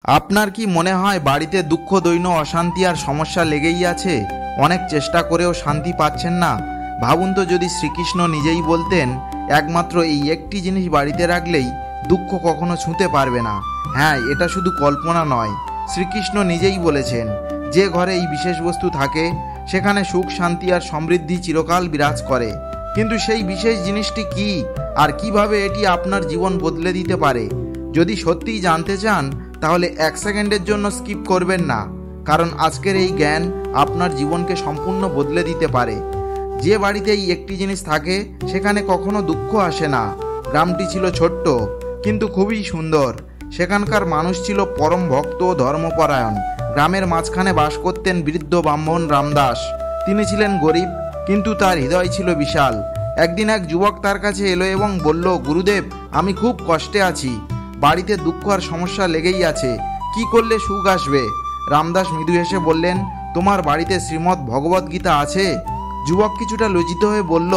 আপনার কি মনে হয় বাড়িতে দুঃখ দৈন্য অশান্তি আর সমস্যা লেগেই আছে? অনেক চেষ্টা করেও শান্তি পাচ্ছেন না? ভাবুন তো, যদি শ্রীকৃষ্ণ নিজেই বলতেন একমাত্র এই একটি জিনিস বাড়িতে রাখলেই দুঃখ কখনো ছুঁতে পারবে না। হ্যাঁ, এটা শুধু কল্পনা নয়, শ্রীকৃষ্ণ নিজেই বলেছেন যে ঘরে এই বিশেষ বস্তু থাকে সেখানে সুখ শান্তি আর সমৃদ্ধি চিরকাল বিরাজ করে। কিন্তু সেই বিশেষ জিনিসটি কি আর কিভাবে এটি আপনার জীবন বদলে দিতে পারে? যদি সত্যিই জানতে চান তাহলে 1 সেকেন্ডের জন্য স্কিপ করবেন না, কারণ আজকের এই জ্ঞান আপনার জীবনকে সম্পূর্ণ বদলে দিতে পারে। যে বাড়িতে এই একটি জিনিস থাকে সেখানে কখনো দুঃখ আসে না। গ্রামটি ছিল ছোট্ট কিন্তু খুবই সুন্দর। সেখানকার মানুষ ছিল পরম ভক্ত ও ধর্মপরায়ণ। গ্রামের মাঝখানে বাস করতেন বৃদ্ধ ব্রাহ্মণ রামদাস। তিনি ছিলেন গরিব কিন্তু তার হৃদয় ছিল বিশাল। একদিন এক যুবক তার কাছে এলো এবং বলল, গুরুদেব, আমি খুব কষ্টে আছি। বাড়িতে দুঃখ আর সমস্যা লেগেই আছে। কি করলে সুখ আসবে? রামদাস মৃদু হেসে বললেন, তোমার বাড়িতে শ্রীমদ্ ভগবদ গীতা আছে? যুবক কিছুটা লজ্জিত হয়ে বলল,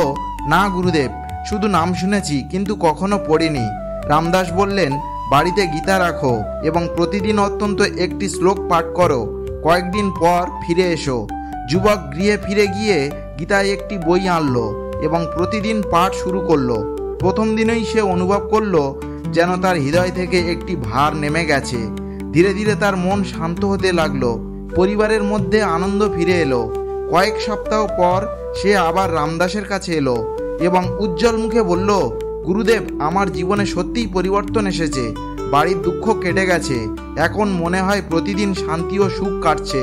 না গুরুদেব, শুধু নাম শুনেছি কিন্তু কখনো পড়িনি। রামদাস বললেন, বাড়িতে গীতা রাখো এবং প্রতিদিন অন্তত একটি শ্লোক পাঠ করো। কয়েকদিন পর ফিরে এসো। যুবক গৃহে ফিরে গিয়ে গীতায় একটি বই আনলো এবং প্রতিদিন পাঠ শুরু করলো। প্রথম দিনেই সে অনুভব করলো যেন তার হৃদয় থেকে একটি ভার নেমে গেছে। ধীরে ধীরে তার মন শান্ত হতে লাগলো। পরিবারের মধ্যে আনন্দ ফিরে এলো। কয়েক সপ্তাহ পর সে আবার রামদাসের কাছে এলো এবং উজ্জ্বল মুখে বলল, গুরুদেব, আমার জীবনে সত্যিই পরিবর্তন এসেছে। বাড়ির দুঃখ কেটে গেছে। এখন মনে হয় প্রতিদিন শান্তি ও সুখ কাটছে।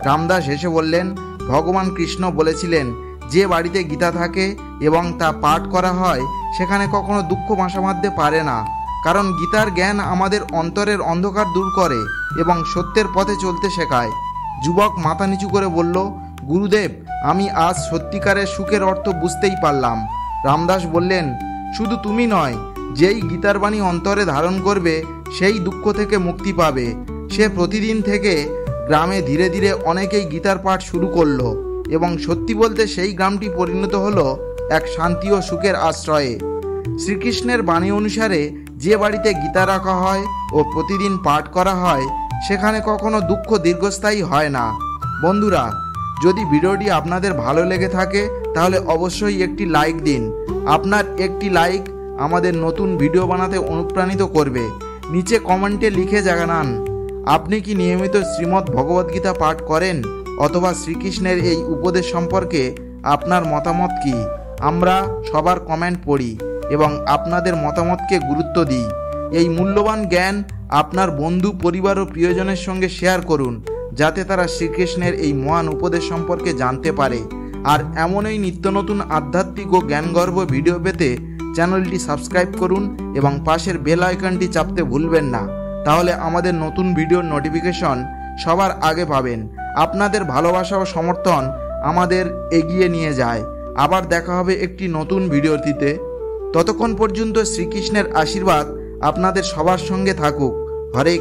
রামদাস হেসে বললেন, ভগবান কৃষ্ণ বলেছিলেন, যে বাড়িতে গীতা থাকে এবং তা পাঠ করা হয় সেখানে কখনো দুঃখ বাসা বাঁধতে পারে না। কারণ গীতার জ্ঞান আমাদের অন্তরের অন্ধকার দূর করে এবং সত্যের পথে চলতে শেখায়। যুবক মাথা নিচু করে বলল, গুরুদেব, আমি আজ সত্যিকারের সুখের অর্থ বুঝতেই পারলাম। রামদাস বললেন, শুধু তুমি নয়, যেই গীতার বাণী অন্তরে ধারণ করবে সেই দুঃখ থেকে মুক্তি পাবে। সে প্রতিদিন থেকে গ্রামে ধীরে ধীরে অনেকেই গীতার পাঠ শুরু করলো এবং সত্যি বলতে সেই গ্রামটি পরিণত হলো এক শান্তি ও সুখের আশ্রয়ে। শ্রীকৃষ্ণের বাণী অনুসারে যে বাড়িতে গীতা রাখা হয় ও প্রতিদিন পাঠ করা হয় সেখানে কখনো দুঃখ দীর্ঘস্থায়ী হয় না। বন্ধুরা, যদি ভিডিওটি আপনাদের ভালো লেগে থাকে তাহলে অবশ্যই একটি লাইক দিন। আপনার একটি লাইক আমাদের নতুন ভিডিও বানাতে অনুপ্রাণিত করবে। নিচে কমেন্টে লিখে জানান আপনি কি নিয়মিত শ্রীমদ্ ভগবদ্গীতা পাঠ করেন, অথবা শ্রীকৃষ্ণের এই উপদেশ সম্পর্কে আপনার মতামত কি? আমরা সবার কমেন্ট পড়ি এবং আপনাদের মতামতকে গুরুত্ব দিই। এই মূল্যবান জ্ঞান আপনার বন্ধু, পরিবার ও প্রিয়জনের সঙ্গে শেয়ার করুন, যাতে তারা শ্রীকৃষ্ণের এই মহান উপদেশ সম্পর্কে জানতে পারে। আর এমনই নিত্য নতুন আধ্যাত্মিক ও জ্ঞানগর্ভ ভিডিও পেতে চ্যানেলটি সাবস্ক্রাইব করুন এবং পাশের বেল আইকনটি চাপতে ভুলবেন না। তাহলে আমাদের নতুন ভিডিওর নোটিফিকেশন সবার আগে পাবেন। আপনাদের ভালোবাসা ও সমর্থন আমাদের এগিয়ে নিয়ে যায়। আবার দেখা হবে একটি নতুন ভিডিওটিতে। ততক্ষণ পর্যন্ত শ্রীকৃষ্ণের আশীর্বাদ আপনাদের সবার সঙ্গে থাকুক। হরে